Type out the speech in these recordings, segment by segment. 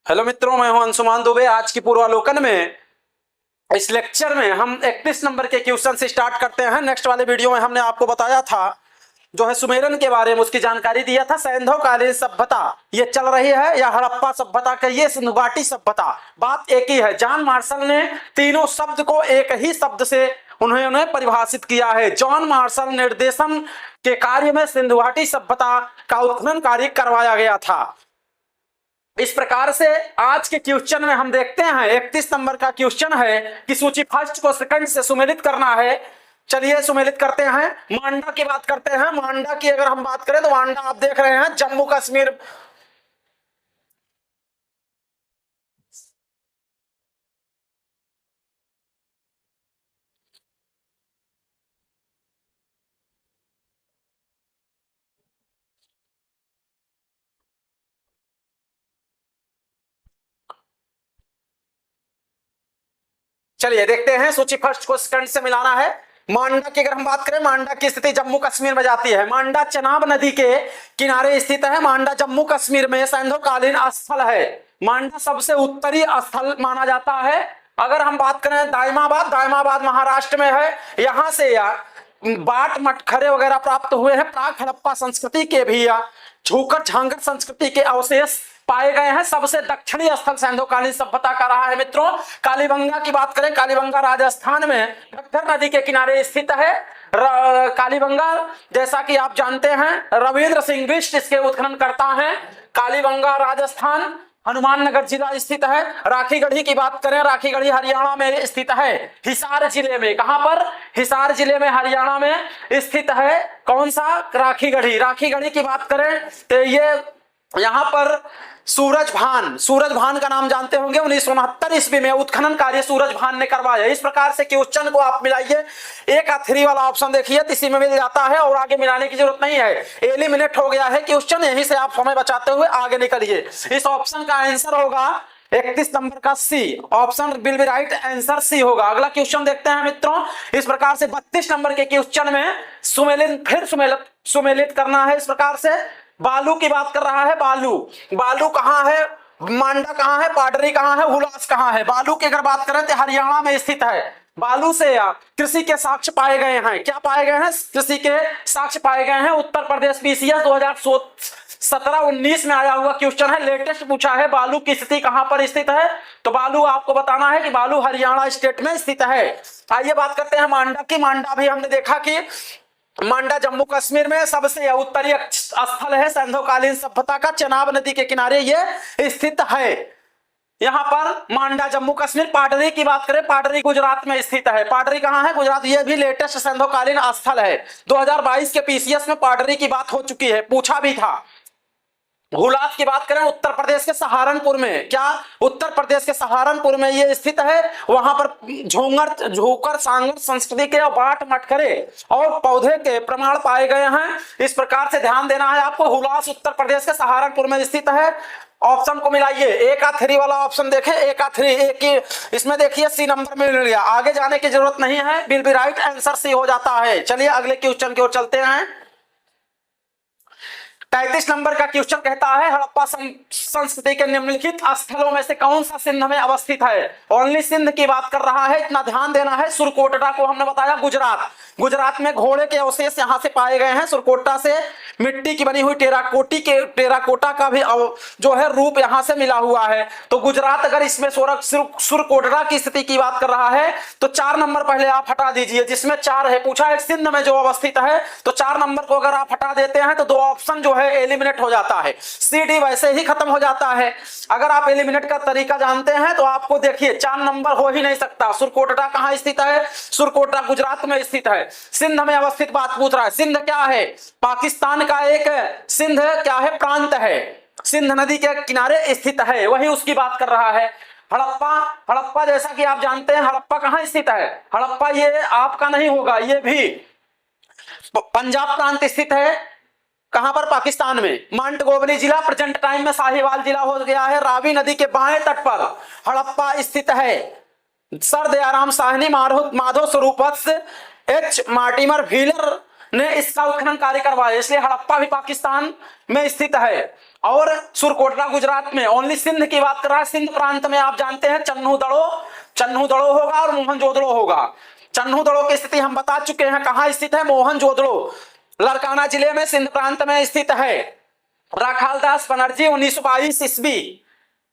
Hello मित्रों, मैं हूं अंशुमान दुबे। आज की पूर्वालोकन में इस लेक्चर में हम 31 नंबर के क्वेश्चन से स्टार्ट करते हैं। नेक्स्ट वाले वीडियो में हमने आपको बताया था जो है सुमेरन के बारे में, उसकी जानकारी दिया था। सैंधव कालीन सभ्यता ये चल रही है या हड़प्पा सभ्यता कहिए, सिंधु घाटी सभ्यता, बात एक ही है। जॉन मार्शल ने तीनों शब्द को एक ही शब्द से उन्होंने परिभाषित किया है। जॉन मार्शल निर्देशन के कार्य में सिंधु घाटी सभ्यता का उत्खनन कार्य करवाया गया था। इस प्रकार से आज के क्वेश्चन में हम देखते हैं 31 नंबर का क्वेश्चन है कि सूची फर्स्ट को सेकंड से सुमेलित करना है। चलिए सुमेलित करते हैं। मांडा की बात करते हैं। मांडा की अगर हम बात करें तो मांडा आप देख रहे हैं जम्मू कश्मीर, चलिए देखते हैं सूची फर्स्ट को सेकंड से मिलाना है। मांडा की अगर हम बात करें, मांडा की स्थिति जम्मू कश्मीर में जाती है। मांडा चनाब नदी के किनारे स्थित है। मांडा जम्मू कश्मीर में सैंधवकालीन स्थल है। मांडा सबसे उत्तरी स्थल माना जाता है। अगर हम बात करें दाइमाबाद, दाइमाबाद महाराष्ट्र में है। यहां से या बाट मटखरे वगैरह प्राप्त हुए हैं। प्राक हड़प्पा संस्कृति के भी या झूकर झांगर संस्कृति के अवशेष पाए गए हैं। सबसे दक्षिणी स्थल सैंधवकालीन सभ्यता का रहा है। मित्रों कालीबंगा की बात करें, कालीबंगा राजस्थान में घग्गर नदी के किनारे स्थित है। कालीबंगा जैसा कि आप जानते हैं रविंद्र सिंह बिष्ट इसके उत्खनन करता है। कालीबंगा राजस्थान हनुमाननगर जिला स्थित है। राखीगढ़ी की बात करें, राखीगढ़ी हरियाणा में स्थित है। हिसार जिले में, कहां पर? हिसार जिले में हरियाणा में स्थित है। कौन सा? राखीगढ़ी। राखीगढ़ी की बात करें तो ये यहां पर सूरजभान, सूरजभान का नाम जानते होंगे। 1969 ईस्वी में उत्खनन कार्य सूरजभान ने करवाया। इस प्रकार से क्वेश्चन को आप मिलाइए। एक का 3 वाला ऑप्शन देखिए, इसी में मिल जाता है और आगे मिलाने की जरूरत नहीं है। एलिमिनेट हो गया है क्वेश्चन, यहीं से आप समय बचाते हुए आगे निकलिए। इस ऑप्शन का आंसर होगा 31 नंबर का C. Option will be right, answer C होगा। अगला क्वेश्चन देखते हैं मित्रों। इस प्रकार से 32 नंबर के क्वेश्चन में सुमेलित करना है। इस प्रकार से बालू की बात कर रहा है। बालू, बालू कहां है? मांडा कहां है? पाडरी कहां है? हुलास कहां है? बालू की अगर बात करें तो हरियाणा में स्थित है। बालू से कृषि के साक्ष्य पाए गए हैं। क्या पाए गए हैं? कृषि के साक्ष्य पाए गए हैं। उत्तर प्रदेश पीसीएस 2017-19 में आया हुआ क्वेश्चन है, लेटेस्ट पूछा है। बालू की स्थिति कहां पर स्थित है? तो बालू आपको बताना है कि बालू हरियाणा स्टेट में स्थित है। आइए बात करते हैं मांडा की। मांडा भी हमने देखा कि मांडा जम्मू कश्मीर में सबसे उत्तरीय स्थल है सैंधवकालीन सभ्यता का। चनाब नदी के किनारे ये स्थित है। यहां पर मांडा जम्मू कश्मीर। पाडरी की बात करें, पाडरी गुजरात में स्थित है। पाडरी कहां है? गुजरात। ये भी लेटेस्ट सैंधवकालीन स्थल है। 2022 के पीसीएस में पाडरी की बात हो चुकी है, पूछा भी था। हुलास की बात करें उत्तर प्रदेश के सहारनपुर में। क्या? उत्तर प्रदेश के सहारनपुर में ये स्थित है। वहां पर झोकर सांगर संस्कृति के बाट मटखरे और पौधे के प्रमाण पाए गए हैं। इस प्रकार से ध्यान देना है आपको। हुलास उत्तर प्रदेश के सहारनपुर में स्थित है। ऑप्शन को मिलाइए। एक का 3 वाला ऑप्शन देखें, एक का 3, एक ही इसमें देखिए सी नंबर मिल गया। आगे जाने की जरूरत नहीं है, will be right, answer C हो जाता है। चलिए अगले क्वेश्चन की ओर चलते हैं। 33 नंबर का क्वेश्चन कहता है हड़प्पा संस्कृति के निम्नलिखित स्थलों में से कौन सा सिंध में अवस्थित है? ओनली सिंध की बात कर रहा है, इतना ध्यान देना है। सुरकोटड़ा को हमने बताया गुजरात। गुजरात में घोड़े के अवशेष यहां से पाए गए हैं। सुरकोटा से मिट्टी की बनी हुई टेराकोटा का भी जो है रूप यहां से मिला हुआ है। तो गुजरात अगर इसमें सुरकोटड़ा की स्थिति की बात कर रहा है तो 4 नंबर पहले आप हटा दीजिए, जिसमें 4 है। पूछा है सिंध में जो अवस्थित है, तो 4 नंबर को अगर आप हटा देते हैं तो 2 ऑप्शन जो है एलिमिनेट हो जाता है। सी डी वैसे ही खत्म हो जाता है। अगर आप एलिमिनेट का तरीका जानते हैं तो आपको देखिए 4 नंबर हो ही नहीं सकता। सुरकोटड़ा कहां स्थित है? सुरकोटड़ा गुजरात में स्थित है। सिंध में अवस्थित बात पूछ रहा है। सिंध क्या है? पाकिस्तान का एक सिंध क्या है? प्रांत है। सिंध नदी के किनारे स्थित है, वही उसकी बात कर रहा है। हड़प्पा, हड़प्पा जैसा कि आप जानते हैं हड़प्पा कहां स्थित है? हड़प्पा ये आपका नहीं होगा, ये भी पंजाब प्रांत स्थित है। कहां पर? पाकिस्तान में। माउंट गोबरी जिला प्रेजेंट टाइम में साहिवाल जिला हो गया है। रावी नदी के बाएं तट पर हड़प्पा स्थित है। Sir Dayaram Sahni, Madho Swarup, H Mortimer Wheeler ने इसका उत्खनन कार्य करवाया, इसलिए हड़प्पा भी पाकिस्तान में स्थित है। और सुरकोटला गुजरात में। ओनली सिंध की बात कर रहा है, सिंध प्रांत में आप जानते हैं चन्हू दड़ो होगा और मोहनजोदड़ो होगा। चन्हू दड़ो की स्थिति हम बता चुके हैं, कहां स्थित है, मोहनजोदड़ो लड़काना जिले में सिंध प्रांत में स्थित है। राखालदास बनर्जी 1922 ईस्वी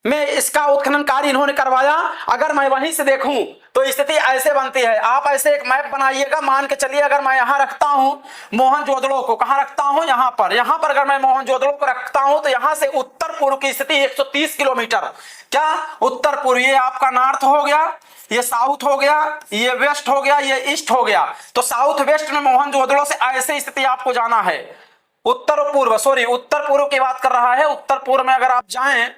में इसका उत्खनन कार्य इन्होंने करवाया। अगर मैं वहीं से देखूं तो स्थिति ऐसे बनती है, आप ऐसे एक मैप बनाइएगा, मान के चलिए अगर मैं यहां रखता हूं मोहनजोदड़ो को, कहां रखता हूं, यहां पर अगर मैं मोहनजोदड़ो को रखता हूं तो यहां से उत्तर पूर्व की स्थिति 130 किलोमीटर, क्या उत्तर पूर्व, ये आपका नॉर्थ हो गया, ये साउथ हो गया, ये वेस्ट हो गया, ये ईस्ट हो गया। तो साउथ वेस्ट में मोहनजोदड़ो से ऐसे स्थिति आपको जाना है। उत्तर पूर्व की बात कर रहा है। उत्तर पूर्व में अगर आप जाएं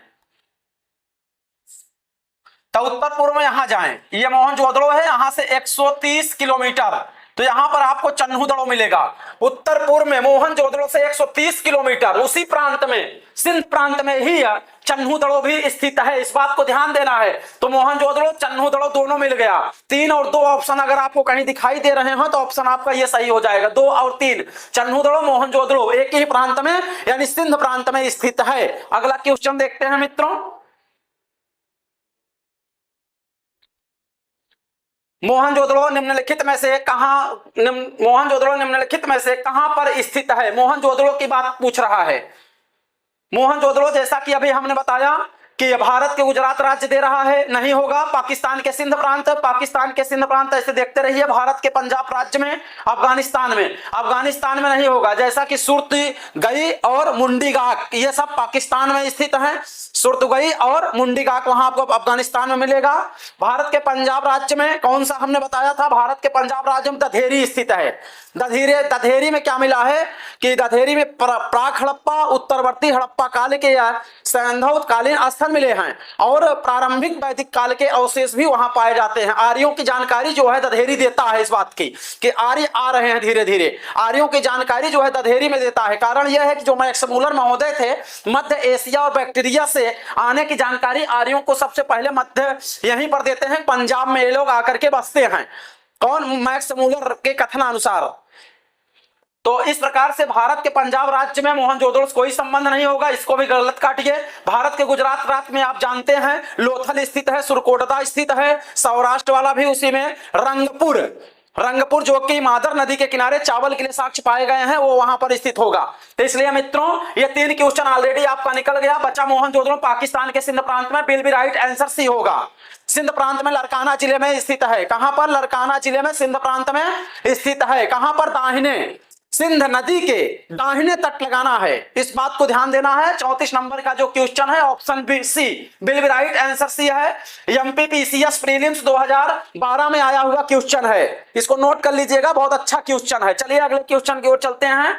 तो उत्तर पूर्व में यहां जाएं, ये मोहनजोदड़ो है, यहां से 130 किलोमीटर, तो यहां पर आपको चन्हू दड़ो मिलेगा। उत्तर पूर्व में मोहनजोदड़ो से 130 किलोमीटर, उसी प्रांत में, सिंध प्रांत में ही चन्हू दड़ो भी स्थित है, इस बात को ध्यान देना है। तो मोहनजोदड़ो चन्हू दड़ो दोनों मिल गया। 3 और 2 ऑप्शन अगर आपको कहीं दिखाई दे रहे हो तो ऑप्शन आपका ये सही हो जाएगा। 2 और 3 चन्हू दड़ो मोहनजोदड़ो एक ही प्रांत में यानी सिंध प्रांत में स्थित है। अगला क्वेश्चन देखते हैं मित्रों, मोहनजोदड़ो निम्नलिखित में से कहां पर स्थित है। मोहनजोदड़ो की बात पूछ रहा है। मोहनजोदड़ो जैसा कि अभी हमने बताया कि भारत के गुजरात राज्य दे रहा है, नहीं होगा। पाकिस्तान के सिंध प्रांत ऐसे देखते रहिए, भारत के पंजाब राज्य में, अफगानिस्तान में नहीं होगा। जैसा कि सुरतगई और मुंडीगाक, ये सब पाकिस्तान में स्थित है। सुरतगई और मुंडीगाक वहां आपको अफगानिस्तान में मिलेगा। भारत के पंजाब राज्य में कौन सा हमने बताया था, भारत के पंजाब राज्य में दधेरी स्थित है। दधेरी में क्या मिला है कि दधेरी में प्राक हड़प्पा, उत्तरवर्ती हड़प्पा काल के या सैंधव कालीन स्थल मिले हैं और प्रारंभिक वैदिक काल के अवशेष भी वहां पाए जाते हैं। आर्यों की जानकारी जो है दधेरी देता है इस बात की कि आर्य आ रहे हैं धीरे धीरे, आर्यों की जानकारी जो है दधेरी में देता है। कारण यह है कि जो मैक्स मूलर महोदय थे, मध्य एशिया और बैक्टीरिया से आने की जानकारी आर्यों को सबसे पहले मध्य यहीं पर देते हैं, पंजाब में ये लोग आकर के बसते हैं। कौन, मैक्स मूलर के कथनानुसार। तो इस प्रकार से भारत के पंजाब राज्य में मोहनजोदड़ो से कोई संबंध नहीं होगा, इसको भी गलत काटिए। भारत के गुजरात राज्य में आप जानते हैं लोथल स्थित है, सुरकोटदा स्थित है, सौराष्ट्र वाला भी उसी में, रंगपुर जो कि मादर नदी के किनारे चावल के लिए साक्ष्य पाए गए हैं, वो वहां पर स्थित होगा। तो इसलिए मित्रों ये 3 क्वेश्चन ऑलरेडी आपका निकल गया। बचा मोहनजोदड़ो पाकिस्तान के सिंध प्रांत में, will be right answer C होगा। सिंध प्रांत में लड़काना जिले में स्थित है। कहां पर, लड़काना जिले में सिंध प्रांत में स्थित है। कहां पर, दाहिने, सिंध नदी के दाहिने तट लगाना है, इस बात को ध्यान देना है। 34 नंबर का जो क्वेश्चन है option B C, will be right answer C है। एमपीपीसीएस प्रीलिम्स 2012 में आया हुआ क्वेश्चन है, इसको नोट कर लीजिएगा, बहुत अच्छा क्वेश्चन है। चलिए अगले क्वेश्चन की ओर चलते हैं।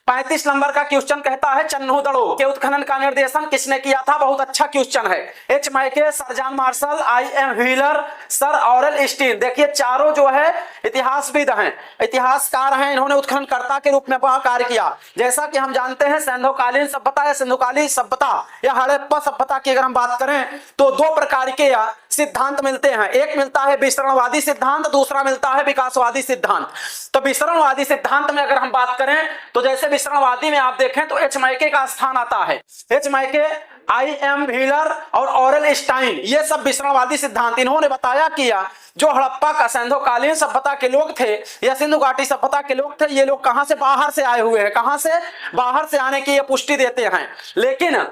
35 नंबर का क्वेश्चन कहता है चन्हू दड़ो के उत्खनन का निर्देशन किसने किया था। बहुत अच्छा क्वेश्चन है। H Mackay, sir John Marshall, IM. Wheeler, sir Aurel Stein. देखिए चारों जो है इतिहासविद हैं, इतिहासकार हैं, इन्होंने उत्खननकर्ता के रूप में कार्य किया। जैसा कि हम जानते हैं सिंधुकालीन सभ्यता या सिंधुकालीन सभ्यता या हड़प्पा सभ्यता की अगर हम बात करें तो 2 प्रकार के सिद्धांत मिलते हैं। एक मिलता है विसरणवादी सिद्धांत, दूसरा मिलता है विकासवादी सिद्धांत। तो विसरणवादी सिद्धांत में अगर हम बात करें तो जैसे विसरणवादी में आप देखें तो एच मैके का स्थान आता है। एच मैके, आई.एम. व्हीलर और ऑरेल स्टाइन, ये सब विसरणवादी सिद्धांत। इन्होंने बताया कि जो हड़प्पा का सिंधुकालीन सभ्यता के लोग थे या सिंधु घाटी सभ्यता के लोग थे, ये लोग कहां से, बाहर से आए हुए हैं, कहां से, बाहर से आने की ये पुष्टि देते हैं। लेकिन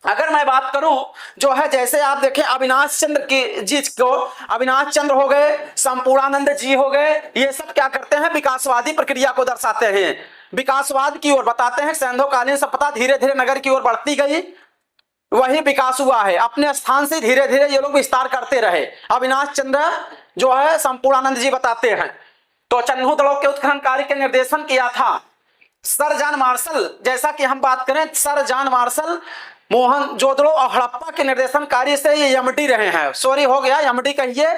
अगर मैं बात करूं जो है, जैसे आप देखें अविनाश चंद्र की जी को, अविनाश चंद्र हो गए, संपूर्णानंद जी हो गए, ये सब क्या करते हैं, विकासवादी प्रक्रिया को दर्शाते हैं, विकासवाद की ओर बताते हैं। सिंधुकालीन सभ्यता धीरे धीरे नगर की ओर बढ़ती गई, वही विकास हुआ है, अपने स्थान से धीरे धीरे ये लोग विस्तार करते रहे। अविनाश चंद्र जो है संपूर्णानंद जी बताते हैं। तो चन्हू दड़ो के उत्खनन कार्य के निर्देशन किया था सर जॉन मार्शल। जैसा कि हम बात करें सर जॉन मार्शल मोहनजोदड़ो और हड़प्पा के निर्देशन कार्य से ये एमडी रहे हैं, सॉरी हो गया, एमडी कहिए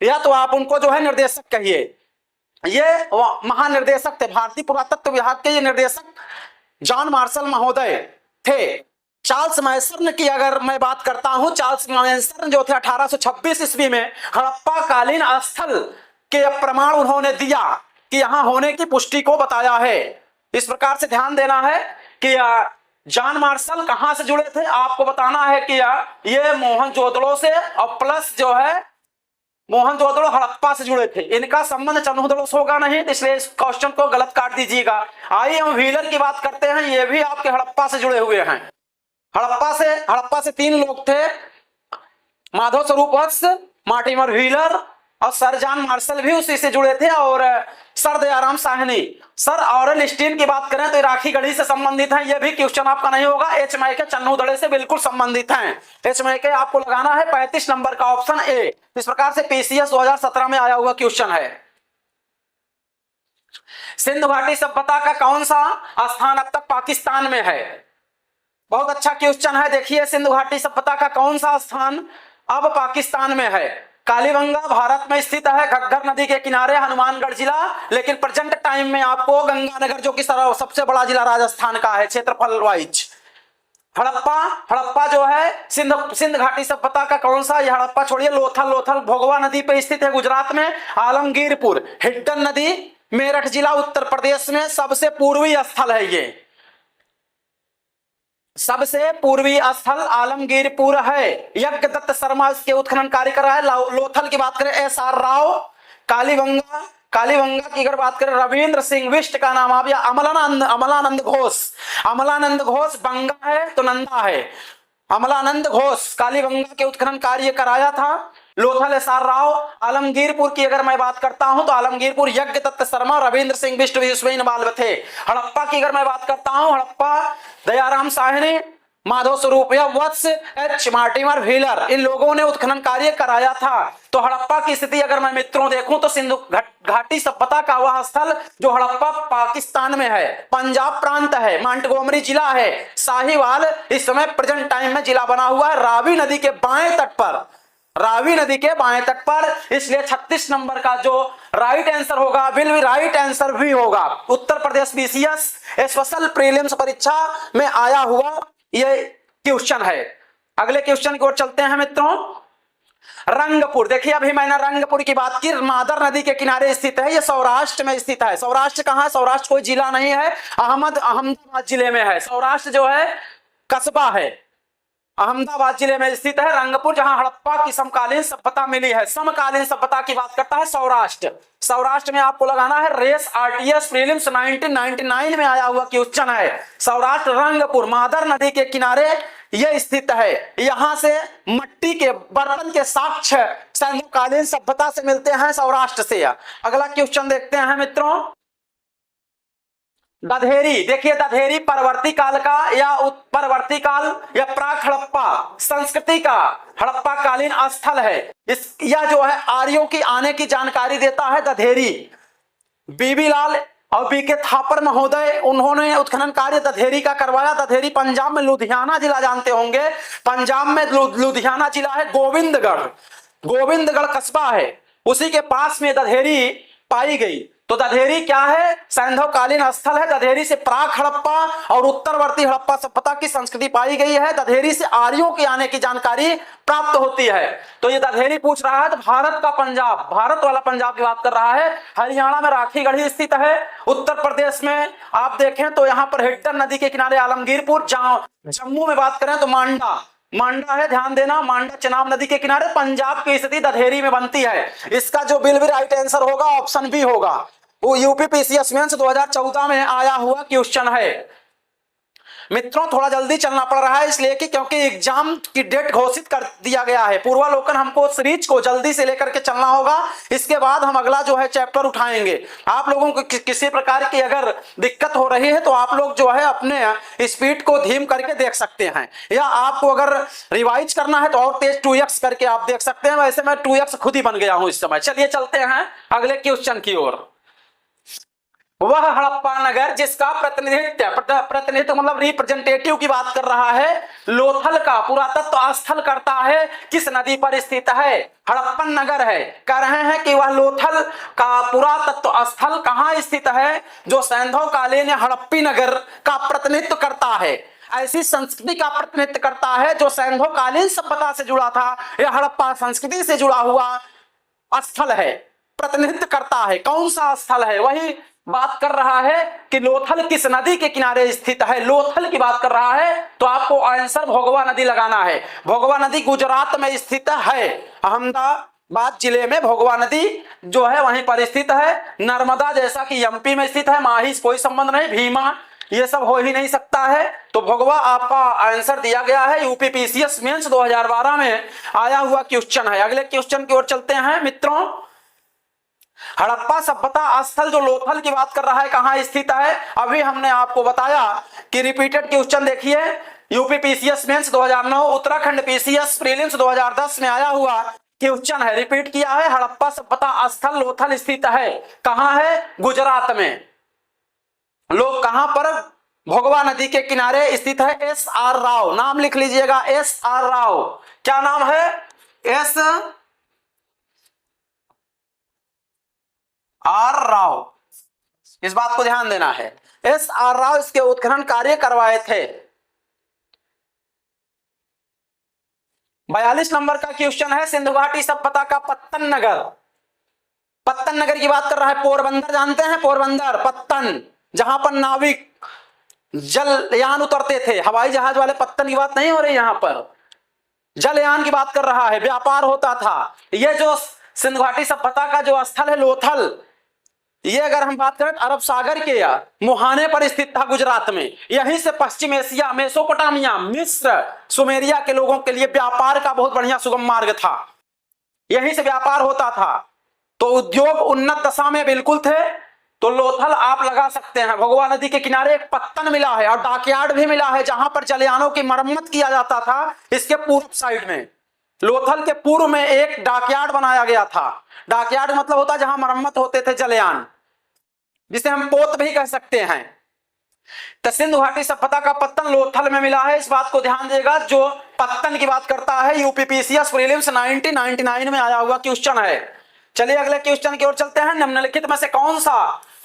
या तो आप उनको जो है निर्देशक कहिए। ये महानिर्देशक थे, भारतीय पुरातत्व विभाग के ये निर्देशक जॉन मार्शल महोदय थे। चार्ल्स मैसन की अगर मैं बात करता हूं, चार्ल्स मैसन जो थे 1826 ईस्वी में हड़प्पा कालीन स्थल के प्रमाण उन्होंने दिया कि यहां होने की पुष्टि को बताया है। इस प्रकार से ध्यान देना है कि जॉन मार्शल कहां से जुड़े थे? आपको बताना है कि ये मोहनजोदड़ो से और प्लस जो है मोहनजोदड़ो हड़प्पा से जुड़े थे। इनका संबंध चन्हूदड़ो से होगा नहीं, इसलिए इस क्वेश्चन को गलत काट दीजिएगा। आइए हम व्हीलर की बात करते हैं, ये भी आपके हड़प्पा से जुड़े हुए हैं। हड़प्पा से 3 लोग थे, माधव स्वरूप वत्स, मार्टिमर व्हीलर और सर जॉन मार्शल भी उसी से जुड़े थे, और sir Dayaram Sahni. Sir Aurel Stein की बात करें तो राखी गढ़ी से संबंधित हैं, यह भी क्वेश्चन आपका नहीं होगा। एच मैके चन्नूदड़े से बिल्कुल संबंधित हैं। एच मैके आपको लगाना है 35 नंबर का ऑप्शन ए। इस प्रकार से पीसीएस 2017 में आया हुआ क्वेश्चन है। सिंधु घाटी सभ्यता का कौन सा स्थान अब तक पाकिस्तान में है? बहुत अच्छा क्वेश्चन है। देखिए, सिंधु घाटी सभ्यता का कौन सा स्थान अब पाकिस्तान में है? कालीबंगा भारत में स्थित है, घग्गर नदी के किनारे, हनुमानगढ़ जिला। लेकिन प्रेजेंट टाइम में आपको गंगानगर, जो कि सबसे बड़ा जिला राजस्थान का है क्षेत्रफल वाइज। हड़प्पा जो है सिंध घाटी सभ्यता का कौन सा? यह हड़प्पा छोड़िए, लोथल भोगवा नदी पे स्थित है गुजरात में। आलमगीरपुर, हिड्डन नदी, मेरठ जिला उत्तर प्रदेश में सबसे पूर्वी स्थल है। ये सबसे पूर्वी स्थल आलमगीरपुर है। यज्ञदत्त शर्मा इसके उत्खनन कार्य कर रहा है। लोथल की बात करें SR राव। कालीबंगा की अगर बात करें रविंद्र सिंह बिष्ट का नाम आ गया। अमलानंद घोष बंगा है तो नंदा है। अमलानंद घोष कालीबंगा के उत्खनन कार्य कराया था। लोथल SR राव। आलमगीरपुर की अगर मैं बात करता हूं तो आलमगीरपुर यज्ञदत्त शर्मा, रविंद्र सिंह बिष्ट भी उसमें इन्वॉल्व थे। हड़प्पा की अगर मैं बात करता हूं, हड़प्पा दयाराम साहनी, माधव स्वरूप वत्स, एच मार्टिमर व्हीलर, इन लोगों ने उत्खनन कार्य कराया था। तो हड़प्पा की स्थिति अगर मैं मित्रों देखूं तो सिंधु घाटी सभ्यता का वह स्थल जो हड़प्पा पाकिस्तान में है, पंजाब प्रांत है, मांटगोमरी जिला है, साहिवाल इस समय प्रेजेंट टाइम में जिला बना हुआ है रावी नदी के बाएं तट पर। इसलिए 36 नंबर का जो राइट आंसर होगा, विल भी राइट आंसर भी होगा। Uttar Pradesh BCS special prelims परीक्षा में आया हुआ ये क्वेश्चन है। अगले क्वेश्चन की ओर चलते हैं मित्रों। रंगपुर, देखिए अभी मैंने रंगपुर की बात की, मादर नदी के किनारे स्थित है। ये सौराष्ट्र में स्थित है। सौराष्ट्र कहां है? सौराष्ट्र कोई जिला नहीं है, अहमदाबाद जिले में है। सौराष्ट्र जो है कस्बा है, अहमदाबाद जिले में स्थित है रंगपुर, जहां हड़प्पा की समकालीन सभ्यता मिली है। समकालीन सभ्यता की बात करता है सौराष्ट्र में आपको लगाना है रेस RTS प्रीलिम्स 1999 में आया हुआ क्वेश्चन है। सौराष्ट्र रंगपुर मादर नदी के किनारे यह स्थित है। यहां से मट्टी के बर्तन के साक्ष्य समकालीन सभ्यता से मिलते हैं सौराष्ट्र से। अगला क्वेश्चन देखते हैं मित्रों। दधेरी, देखिए दधेरी परवर्ती काल या प्राक हड़प्पा संस्कृति का हड़प्पा कालीन स्थल है। यह जो है आर्यों की आने की जानकारी देता है दधेरी। बीबी लाल और BK थापर महोदय, उन्होंने उत्खनन कार्य दधेरी का करवाया। दधेरी पंजाब में लुधियाना जिला जानते होंगे, पंजाब में लुधियाना जिला है। गोविंदगढ़ कस्बा है, उसी के पास में दधेरी पाई गई। तो दधेरी क्या है? सैंधवकालीन स्थल है। दधेरी से प्राक हड़प्पा और उत्तरवर्ती हड़प्पा सभ्यता की संस्कृति पाई गई है। दधेरी से आर्यों के आने की जानकारी प्राप्त होती है। तो ये दधेरी पूछ रहा है तो भारत वाला पंजाब की बात कर रहा है। हरियाणा में राखी गढ़ी स्थित है। उत्तर प्रदेश में आप देखें तो यहाँ पर हिड्डन नदी के किनारे आलमगीरपुर। जम्मू में बात करें तो मांडा है, ध्यान देना, मांडा चेनाब नदी के किनारे। पंजाब की स्थिति दधेरी में बनती है। इसका जो बिल भी राइट आंसर होगा ऑप्शन बी होगा। वो यूपीपीसीएस मेंस 2014 में आया हुआ क्वेश्चन है। मित्रों थोड़ा जल्दी चलना पड़ रहा है इसलिए कि क्योंकि एग्जाम की डेट घोषित कर दिया गया है। पूर्वालोकन हमको सीरीज को जल्दी से लेकर के चलना होगा। इसके बाद हम अगला जो है चैप्टर उठाएंगे। आप लोगों को किसी प्रकार की अगर दिक्कत हो रही है तो आप लोग जो है अपने स्पीड को धीम करके देख सकते हैं, या आपको अगर रिवाइज करना है तो और तेज 2x करके आप देख सकते हैं। वैसे मैं 2x खुद ही बन गया हूं इस समय। चलिए चलते हैं अगले क्वेश्चन की ओर। वह हड़प्पा नगर जिसका प्रतिनिधित्व मतलब रिप्रेजेंटेटिव की बात कर रहा है, लोथल का पुरातत्व स्थल करता है, किस नदी पर स्थित है? हड़प्पन नगर है। कह रहे हैं कि वह लोथल का पुरातत्व स्थल कहां स्थित है? जो सैंधवकालीन हड़प्पी नगर का प्रतिनिधित्व करता है, ऐसी संस्कृति का प्रतिनिधित्व करता है जो सैंधवकालीन सभ्यता से जुड़ा था। यह हड़प्पा संस्कृति से जुड़ा हुआ स्थल है, प्रतिनिधित्व करता है। कौन सा स्थल है? वही बात कर रहा है कि लोथल किस नदी के किनारे स्थित है, लोथल की बात कर रहा है, तो आपको आंसर भोगवा नदी लगाना है। भोगवा नदी गुजरात में स्थित है, अहमदाबाद जिले में भोगवा नदी जो है वहीं पर स्थित है। नर्मदा जैसा कि एमपी में स्थित है, माही से कोई संबंध नहीं, भीमा ये सब हो ही नहीं सकता है। तो भोगवा आपका आंसर दिया गया है। यूपी पीसीएस मेंस 2012 में आया हुआ क्वेश्चन है। अगले क्वेश्चन की ओर चलते हैं मित्रों। हड़प्पा सभ्यता स्थल जो लोथल की बात कर रहा है कहां स्थित है, अभी हमने आपको बताया कि रिपीटेड क्वेश्चन देखिए, UP PCS mains 2009, Uttarakhand PCS prelims 2010 में आया हुआ क्वेश्चन है, रिपीट किया है। हड़प्पा सभ्यता स्थल लोथल स्थित है, कहां है, गुजरात में। लोग कहां पर, भोगवा नदी के किनारे स्थित है। एस आर राव, नाम लिख लीजिएगा, एस आर राव। क्या नाम है, एस आर राव, इस बात को ध्यान देना है। एस आर राव इसके उत्खनन कार्य करवाए थे। 42 नंबर का क्वेश्चन है, सिंधु घाटी सभ्यता का पत्तन नगर, पत्तन नगर की बात कर रहा है। पोरबंदर जानते हैं, पोरबंदर, पत्तन, जहां पर नाविक जलयान उतरते थे, हवाई जहाज वाले पत्तन की बात नहीं हो रही, यहां पर जलयान की बात कर रहा है, व्यापार होता था। ये जो सिंधु घाटी सभ्यता का जो स्थल है लोथल, ये अगर हम बात करें अरब सागर के मुहाने पर स्थित था गुजरात में। यहीं से पश्चिम एशिया, मेसोपोटामिया, मिस्र, सुमेरिया के लोगों के लिए व्यापार का बहुत बढ़िया सुगम मार्ग था, यहीं से व्यापार होता था। तो उद्योग उन्नत दशा में बिल्कुल थे। तो लोथल आप लगा सकते हैं। भोगवा नदी के किनारे एक पत्तन मिला है और डॉकयार्ड भी मिला है, जहां पर जलयानों की मरम्मत किया जाता था। इसके पूर्व साइड में, लोथल के पूर्व में एक डॉकयार्ड बनाया गया था। डॉकयार्ड मतलब होता है जहां मरम्मत होते थे जलयान, जिसे हम पोत भी कह सकते हैं। तो सिंधु घाटी सभ्यता का पत्तन लोथल में मिला है, इस बात को ध्यान देगा। जो पत्तन की बात करता है, यूपीपीसीएस प्रीलिम्स 1999 में आया हुआ क्वेश्चन है। चलिए अगले क्वेश्चन की ओर चलते हैं। निम्नलिखित में से कौन सा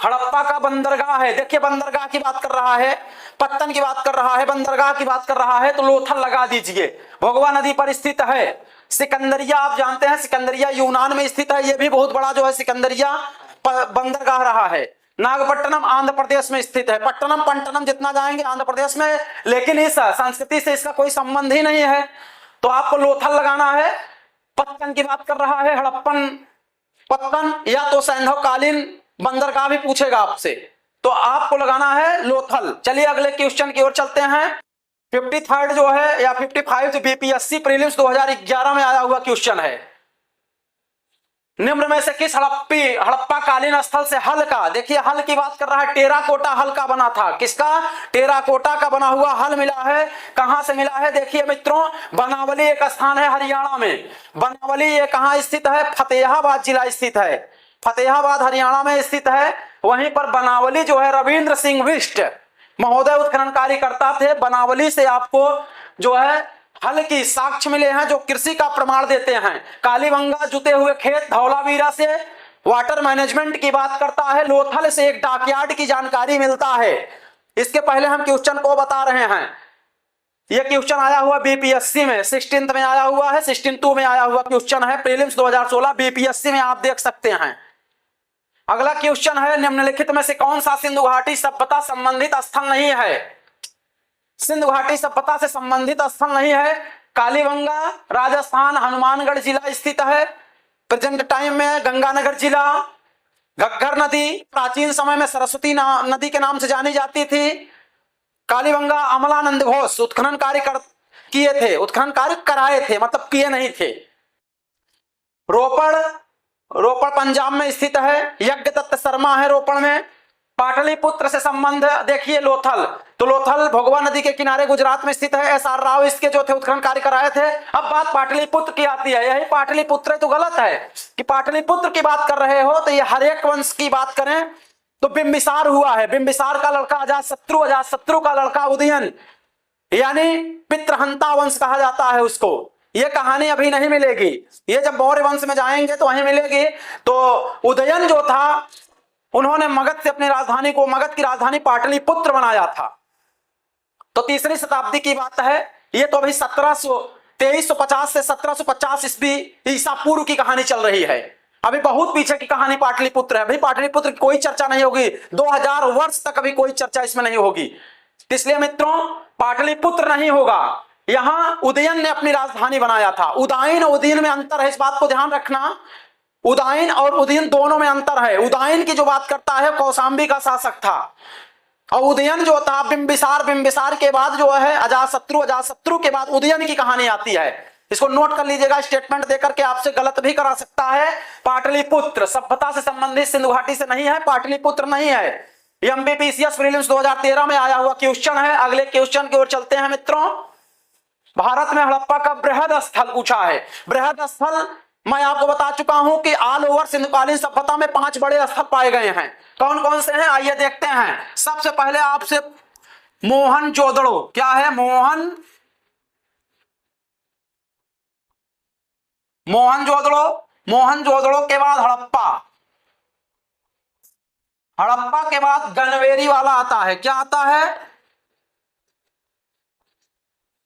हड़प्पा का बंदरगाह है? देखिए बंदरगाह की बात कर रहा है, पत्तन की बात कर रहा है, बंदरगाह की बात कर रहा है, तो लोथल लगा दीजिए। भोगवा नदी पर स्थित है। सिकंदरिया आप जानते हैं, सिकंदरिया यूनान में स्थित है, यह भी बहुत बड़ा जो है सिकंदरिया बंदरगाह रहा है। नागपट्टनम आंध्र प्रदेश में स्थित है। पट्टनम पंटनम जितना जाएंगे आंध्र प्रदेश में, लेकिन इस संस्कृति से इसका कोई संबंध ही नहीं है, तो आपको लोथल लगाना है। पत्तन की बात कर रहा है, हड़प्पन पत्तन या तो सैंधवकालीन बंदरगाह भी पूछेगा आपसे, तो आपको लगाना है लोथल। चलिए अगले क्वेश्चन की ओर चलते हैं। 53 जो है या 55 जो बीपीएससी प्रीलिम्स 2011 में आया हुआ क्वेश्चन है। निम्न में से किस हड़प्पा कालीन स्थल से हल का, देखिए हल की बात कर रहा है, टेराकोटा हल का बना था। किसका? टेराकोटा का बना हुआ हल मिला है। कहां से मिला है? देखिए मित्रों, बनावली एक स्थान है हरियाणा में। बनावली ये कहां स्थित है? फतेहाबाद जिला स्थित है, फतेहाबाद हरियाणा में स्थित है। वहीं पर बनावली जो है रविंद्र सिंह बिष्ट महोदय उत्खनन कार्य करता थे। बनावली से आपको जो है हल की साक्ष्य मिले हैं जो कृषि का प्रमाण देते हैं। कालीबंगा जुते हुए खेत, धौलावीरा से वाटर मैनेजमेंट की बात करता है। लोथल से एक डॉकयार्ड की जानकारी मिलता है। इसके पहले हम क्वेश्चन को बता रहे हैं। यह क्वेश्चन आया हुआ बीपीएससी में, 16th में आया हुआ है, 16-2 में आया हुआ क्वेश्चन है। प्रीलिम्स 2016 बीपीएससी में आप देख सकते हैं। अगला क्वेश्चन है, निम्नलिखित में से कौन सा सिंधु घाटी सभ्यता संबंधित स्थल नहीं है? सिंधु घाटी सभ्यता से संबंधित स्थल नहीं है। कालीबंगा राजस्थान हनुमानगढ़ जिला स्थित है। प्रेजेंट टाइम में गंगानगर जिला। घग्गर नदी प्राचीन समय में सरस्वती नदी के नाम से जानी जाती थी। कालीबंगा अमलानंद घोष उत्खनन कार्य किए थे, उत्खनन कार्य कराए थे, मतलब किए नहीं थे। रोपड़ पंजाब में स्थित है। यज्ञदत्त शर्मा है रोपड़ में। पाटलिपुत्र से संबंध देखिए लोथल, तो लोथल भोगवा नदी के किनारे गुजरात में स्थित है। एस आर राव इसके जो थे उत्खनन कार्य कराए थे। अब बात पाटलिपुत्र की आती है। यही पाटलिपुत्र तो गलत है कि पाटलिपुत्र की बात कर रहे हो तो ये हरेक वंश की बात करें तो बिंबिसार हुआ है। बिंबिसार का लड़का अजातशत्रु का लड़का उदयन, यानी पितृहंता वंश कहा जाता है उसको। ये कहानी अभी नहीं मिलेगी, ये जब मौर्य वंश में जाएंगे तो वहीं मिलेगी। तो उदयन जो था उन्होंने मगध से अपनी राजधानी को, मगध की राजधानी पाटलिपुत्र बनाया था। तो तीसरी शताब्दी की बात है। ये तो अभी 2350 से 1750 ईस्वी ईसा पूर्व की कहानी चल रही है। अभी बहुत पीछे की कहानी पाटलिपुत्र है। अभी पाटलिपुत्र की कोई चर्चा नहीं होगी, 2000 वर्ष तक अभी कोई चर्चा इसमें नहीं होगी। इसलिए मित्रों पाटलिपुत्र नहीं होगा, यहां उदयन ने अपनी राजधानी बनाया था। उदयन और उदयन में अंतर है, इस बात को ध्यान रखना। उदयन और उदयन दोनों में अंतर है। उदयन की जो बात करता है कौशांबी का शासक था, और उदयन जो था बिंबिसार, बिंबिसार के बाद जो है अजातशत्रु, अजातशत्रु के बाद उदयन की कहानी आती है। इसको नोट कर लीजिएगा, स्टेटमेंट देकर के आपसे गलत भी करा सकता है। पाटलिपुत्र सभ्यता से संबंधित सिंधु घाटी से नहीं है, पाटलिपुत्र नहीं है। एमपीपीसीएस प्रीलिम्स 2013 में आया हुआ क्वेश्चन है। अगले क्वेश्चन की ओर चलते हैं मित्रों। भारत में हड़प्पा का बृहद स्थल पूछा है। बृहद स्थल मैं आपको बता चुका हूं कि ऑल ओवर सिंधुकालीन सभ्यता में 5 बड़े स्थल पाए गए हैं। कौन कौन से हैं आइए देखते हैं। सबसे पहले आपसे मोहनजोदड़ो, क्या है मोहनजोदड़ो, मोहनजोदड़ो के बाद हड़प्पा, हड़प्पा के बाद गनवेरी वाला आता है। क्या आता है?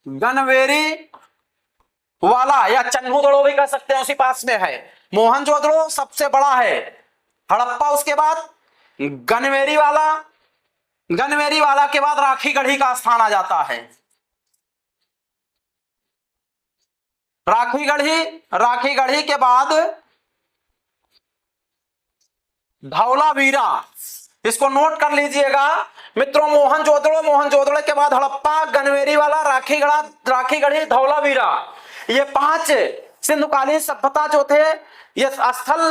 गनवेरी वाला, या चन्हूदड़ो भी कह सकते हैं, उसी पास में है। मोहनजोदड़ो सबसे बड़ा है, हड़प्पा उसके बाद गनवेरी वाला, गनवेरी वाला के बाद राखीगढ़ी का स्थान आ जाता है। राखीगढ़ी, राखीगढ़ी के बाद धौलावीरा, इसको नोट कर लीजिएगा मित्रों। मोहनजोदड़ो, मोहनजोदड़ो के बाद हड़प्पा, गनवेरी वाला, राखीगढ़ा, राखीगढ़ी, धौलावीरा, ये 5 सिंधुकालीन सभ्यता जो थे ये स्थल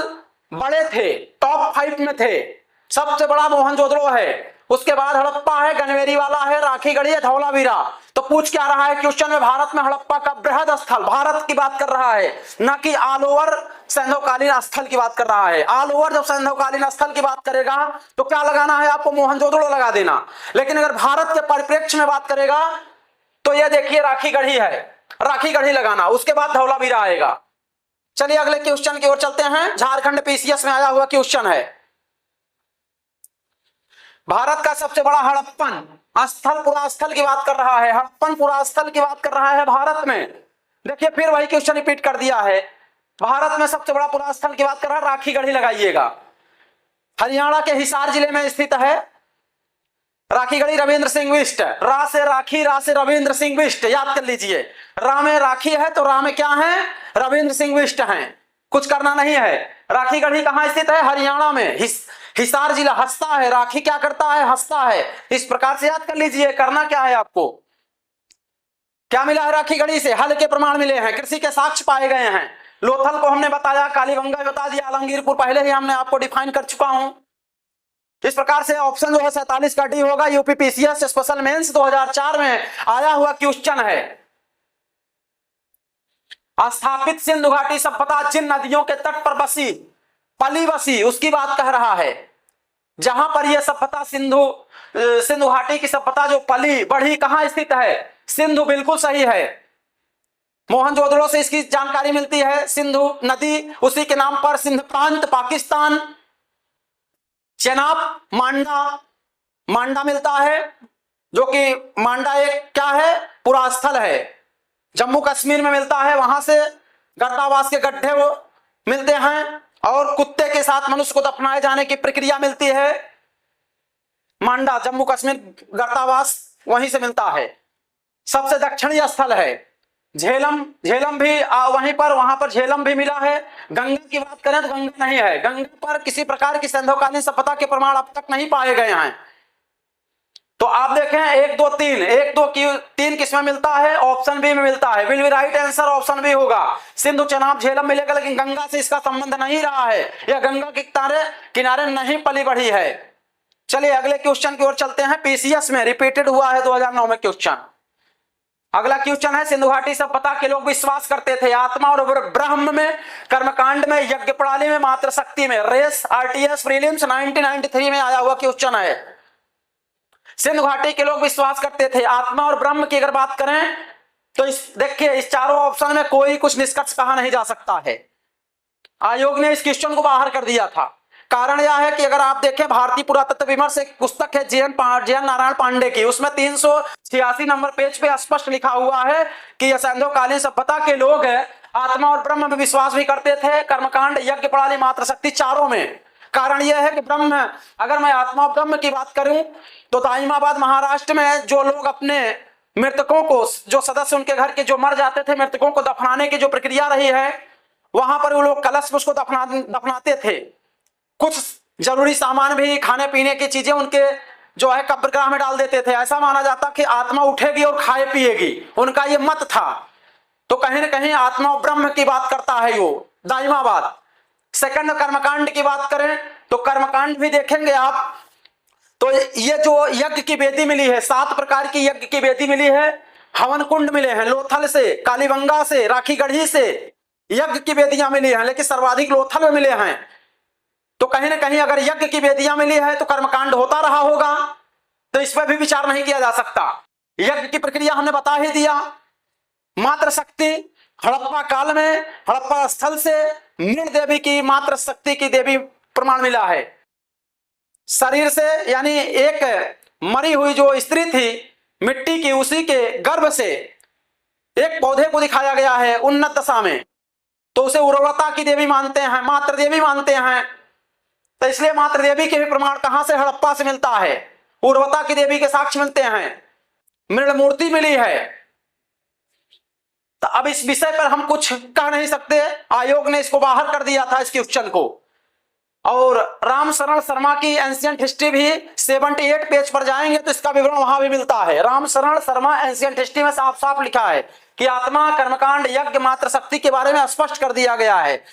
बड़े थे, टॉप 5 में थे। सबसे बड़ा मोहनजोदड़ो है, उसके बाद हड़प्पा है, गनवेरी वाला है, राखीगढ़ी है, धौलावीरा। तो पूछ क्या रहा है क्वेश्चन में? भारत में हड़प्पा का बृहद स्थल, भारत की बात कर रहा है, न कि ऑल ओवर सैंधवकालीन स्थल की बात कर रहा है। ऑल ओवर जब सैंधवकालीन स्थल की बात करेगा तो क्या लगाना है आपको? मोहनजोदड़ो लगा देना। लेकिन अगर भारत के परिप्रेक्ष्य में बात करेगा तो यह देखिए राखीगढ़ी है, राखीगढ़ी लगाना, उसके बाद धौलावीरा आएगा। चलिए अगले क्वेश्चन की ओर चलते हैं। झारखंड पीसीएस में आया हुआ क्वेश्चन है। भारत का सबसे बड़ा हड़प्पन स्थल, पुरा स्थल की बात कर रहा है, हड़प्पन पुरा स्थल की बात कर रहा है भारत में। देखिए फिर वही क्वेश्चन रिपीट कर दिया है। भारत में सबसे बड़ा पुरा स्थल की बात कर रहा है, राखीगढ़ी लगाइएगा। हरियाणा के हिसार जिले में स्थित है राखीगढ़ी। रविंद्र सिंह बिष्ट, रा से राखी, रा से रविंद्र सिंह बिष्ट, याद कर लीजिए। रा में राखी है तो रा में क्या है? रविंद्र सिंह बिष्ट हैं। कुछ करना नहीं है। राखीगढ़ी कहां स्थित है? हरियाणा में। हिसार जिला हंसता है, राखी क्या करता है? हंसता है। इस प्रकार से याद कर लीजिए। करना क्या है आपको? क्या मिला है राखीगढ़ी से? हल के प्रमाण मिले हैं, कृषि के साक्ष्य पाए गए हैं। लोथल को हमने बताया, कालीबंगा बता दिया, आलमगीरपुर पहले ही हमने आपको डिफाइन कर चुका हूं। इस प्रकार से ऑप्शन जो है 47 का डी होगा। यूपीपीसीएस स्पेशल मेंस 2004 में आया हुआ क्वेश्चन है। स्थापित सिंधु घाटी सभ्यता जिन नदियों के तट पर बसी, पली बसी, उसकी बात कह रहा है। जहां पर यह सभ्यता सिंधु घाटी की सभ्यता जो पली बढ़ी कहां स्थित है? सिंधु, बिल्कुल सही है। मोहनजोदड़ो से इसकी जानकारी मिलती है। सिंधु नदी उसी के नाम पर, सिंध प्रांत पाकिस्तान। चेनाब मांडा, मांडा मिलता है, जो कि मांडा एक क्या है? पुरा स्थल है, जम्मू कश्मीर में मिलता है। वहां से गर्दावास के गड्ढे वो मिलते हैं, और कुत्ते के साथ मनुष्य को दफनाए जाने की प्रक्रिया मिलती है। मांडा जम्मू कश्मीर, गर्दावास वहीं से मिलता है। सबसे दक्षिणी स्थल है झेलम, झेलम भी वहीं पर, वहां पर झेलम भी मिला है। गंगा की बात करें तो गंगा नहीं है, गंगा पर किसी प्रकार की सैंधवकालीन सभ्यता के प्रमाण अब तक नहीं पाए गए हैं। तो आप देखें 1 2 3, 1 2 की 3 किसमें मिलता है? ऑप्शन बी में मिलता है। Will be right answer option B होगा। सिंधु चेनाब झेलम मिलेगा, लेकिन गंगा से इसका संबंध नहीं रहा है, या गंगा के किनारे नहीं पली बढ़ी है। चलिए अगले क्वेश्चन की ओर चलते हैं। पीसीएस में रिपीटेड हुआ है 2009 में क्वेश्चन। अगला क्वेश्चन है, सिंधु घाटी सभ्यता के लोग विश्वास करते थे आत्मा और ब्रह्म में, कर्मकांड में, यज्ञ प्रणाली में, मात्र शक्ति में। रेस आरटीएस प्रीलिम्स 1993 में आया हुआ क्वेश्चन है। सिंधु घाटी के लोग विश्वास करते थे आत्मा और ब्रह्म की अगर बात करें तो देखिए इस चारों ऑप्शन में कोई कुछ निष्कर्ष कहा नहीं जा सकता है। आयोग ने इस क्वेश्चन को बाहर कर दिया था। कारण यह है कि अगर आप देखें भारतीय पुरातत्व विमर्श एक पुस्तक है जैन नारायण पांडे की, उसमें 386 नंबर पेज पे स्पष्ट लिखा हुआ है कि सैंधवकालीन सभ्यता के लोग आत्मा और ब्रह्म में विश्वास भी करते थे। कर्मकांड, यज्ञ, प्रणाली, मात्र शक्ति, चारों में। कारण यह है कि ब्रह्म, अगर मैं आत्मा ब्रह्म की बात करूं तो दाइमाबाद महाराष्ट्र में जो लोग अपने मृतकों को, जो सदस्य उनके घर के जो मर जाते थे, मृतकों को दफनाने की जो प्रक्रिया रही है, वहां पर वो लोग कलश में उसको दफनाते थे। कुछ जरूरी सामान भी, खाने पीने की चीजें उनके जो है कब्रगाह में डाल देते थे। ऐसा माना जाता कि आत्मा उठेगी और खाए पिएगी, उनका ये मत था। तो कहीं ना कहीं आत्मा और ब्रह्म की बात करता है वो दाइमाबाद। सेकंड, कर्मकांड की बात करें तो कर्मकांड भी देखेंगे आप, तो ये जो यज्ञ की वेदी मिली है, 7 प्रकार की यज्ञ की वेदी मिली है। हवन कुंड मिले हैं, लोथल से, कालीबंगा से, राखी गढ़ी से यज्ञ की वेदियां मिली हैं, लेकिन सर्वाधिक लोथल में मिले हैं। तो कहीं ना कहीं अगर यज्ञ की वेदियां मिली है तो कर्मकांड होता रहा होगा, तो इस पर भी विचार नहीं किया जा सकता। यज्ञ की प्रक्रिया हमने बता ही दिया। मात्र शक्ति, हड़प्पा काल में, हड़प्पा स्थल से मृण देवी की, मात्र शक्ति की देवी प्रमाण मिला है। शरीर से, यानी एक मरी हुई जो स्त्री थी मिट्टी की, उसी के गर्भ से एक पौधे को दिखाया गया है उन्नत दशा में, तो उसे उर्वरता की देवी मानते हैं, मात्र देवी मानते हैं। तो इसलिए मात्र देवी के भी प्रमाण कहां से? हड़प्पा से मिलता है। उर्वरता की देवी के साक्ष्य मिलते हैं, मृण मूर्ति मिली है। तो अब इस विषय पर हम कुछ कह नहीं सकते, आयोग ने इसको बाहर कर दिया था, इस क्वेश्चन को। और राम शरण शर्मा की एंशिएंट हिस्ट्री भी 78 पेज पर जाएंगे तो इसका विवरण वहां भी मिलता है। राम शरण शर्मा एंशिएंट हिस्ट्री में साफ साफ लिखा है कि आत्मा, कर्मकांड, यज्ञ, मात्र शक्ति के बारे में स्पष्ट कर दिया गया है।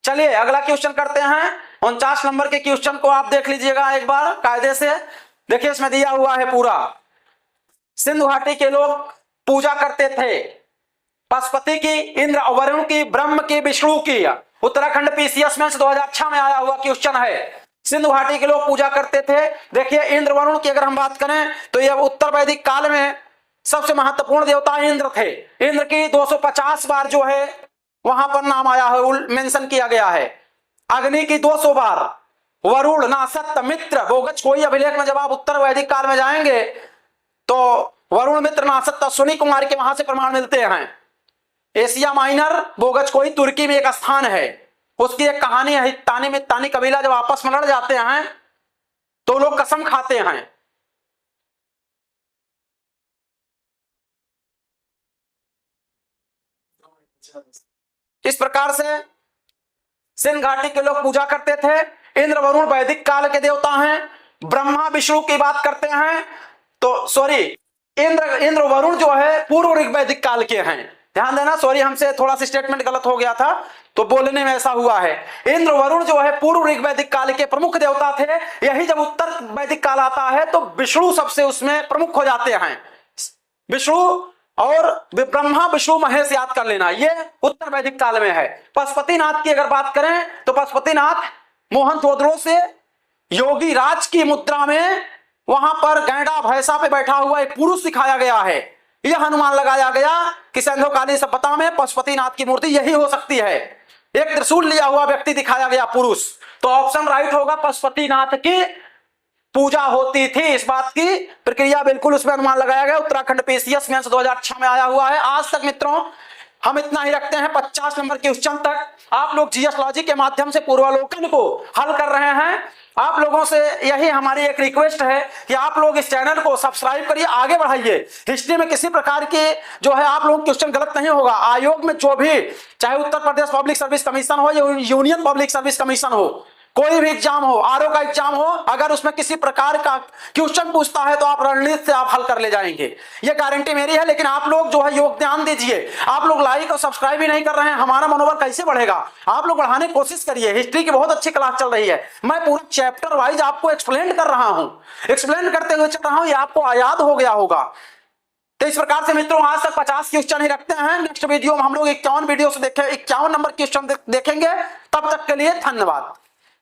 चलिए अगला क्वेश्चन करते हैं। 49 नंबर के क्वेश्चन को आप देख लीजिएगा एक बार कायदे से। देखिए इसमें दिया हुआ है पूरा। सिंधु घाटी के लोग पूजा करते थे पशुपति की, इंद्र, वरुण की, ब्रह्म की, विष्णु की। उत्तराखंड पीसीएस में 2006 में आया हुआ क्वेश्चन है। सिंधु घाटी के लोग पूजा करते थे। देखिए इंद्र वरुण की अगर हम बात करें तो यह उत्तर वैदिक काल में सबसे महत्वपूर्ण देवता इंद्र थे। इंद्र की 250 बार जो है वहां पर नाम आया है, मेंशन किया गया है। अग्नि की 200 बार, वरुण, नासत्त, मित्र, बोगच, कोई अभिलेख में जब आप उत्तर वैदिक काल में जाएंगे तो वरुण, मित्र, नासत्त, अश्विनी कुमार के वहां से प्रमाण मिलते हैं। एशिया माइनर, बोगच कोई तुर्की में एक स्थान है, उसकी एक कहानी है। तानी मित्तानी कबीला जब आपस में लड़ जाते हैं तो लोग कसम खाते हैं। इस प्रकार से सिंध घाटी के लोग पूजा करते थे। इंद्र वरुण वैदिक काल के देवता हैं। ब्रह्मा विष्णु की बात करते हैं तो सॉरी, इंद्र वरुण जो है पूर्व ऋग्वैदिक काल के हैं। ध्यान देना, सॉरी हमसे थोड़ा सा स्टेटमेंट गलत हो गया था तो बोलने में ऐसा हुआ है। इंद्र वरुण जो है पूर्व ऋग्वैदिक काल के प्रमुख देवता थे। यही जब उत्तर वैदिक काल आता है तो विष्णु सबसे उसमें प्रमुख हो जाते हैं। विष्णु और ब्रह्मा, विष्णु, महेश याद कर लेना, ये उत्तर वैदिक काल में है। पशुपतिनाथ की अगर बात करें तो पशुपतिनाथ मोहन जोदड़ो से योगी राज की मुद्रा में वहां पर गैंडा भैंसा पे बैठा हुआ एक पुरुष दिखाया गया है। यह अनुमान लगाया गया कि सिंधुकालीन सभ्यता में पशुपतिनाथ की मूर्ति यही हो सकती है। एक त्रिशूल लिया हुआ व्यक्ति दिखाया गया पुरुष, तो ऑप्शन राइट होगा, पशुपतिनाथ की पूजा होती थी। इस बात की प्रक्रिया बिल्कुल उसमें अनुमान लगाया गया। उत्तराखंड पीसीएस में 2006 में आया हुआ है। आज तक मित्रों हम इतना ही रखते हैं, 50 नंबर क्वेश्चन तक आप लोग जीएस लॉजिक के माध्यम से पूर्वावलोकन को हल कर रहे हैं। आप लोगों से यही हमारी एक रिक्वेस्ट है कि आप लोग इस चैनल को सब्सक्राइब करिए, आगे बढ़ाइए। हिस्ट्री में किसी प्रकार के जो है आप लोग क्वेश्चन गलत नहीं होगा। आयोग में जो भी, चाहे Uttar Pradesh public service commission हो या यूनियन पब्लिक सर्विस कमीशन हो, कोई भी एग्जाम हो, आरओ का एग्जाम हो, अगर उसमें किसी प्रकार का क्वेश्चन पूछता है तो आप रणनीति से आप हल कर ले जाएंगे, ये गारंटी मेरी है। लेकिन आप लोग जो है योगदान दीजिए। आप लोग लाइक और सब्सक्राइब भी नहीं कर रहे हैं, हमारा मनोबल कैसे बढ़ेगा? आप लोग बढ़ाने की कोशिश करिए। हिस्ट्री की बहुत अच्छी क्लास चल रही है, मैं पूरा चैप्टर वाइज आपको एक्सप्लेन कर रहा हूं, एक्सप्लेन करते हुए चल रहा हूं, ये आपको याद हो गया होगा। तो इस प्रकार से मित्रों आज तक 50 क्वेश्चन ही रखते हैं। नेक्स्ट वीडियो में हम लोग 51 वीडियो से 51 नंबर क्वेश्चन देखेंगे। तब तक के लिए धन्यवाद।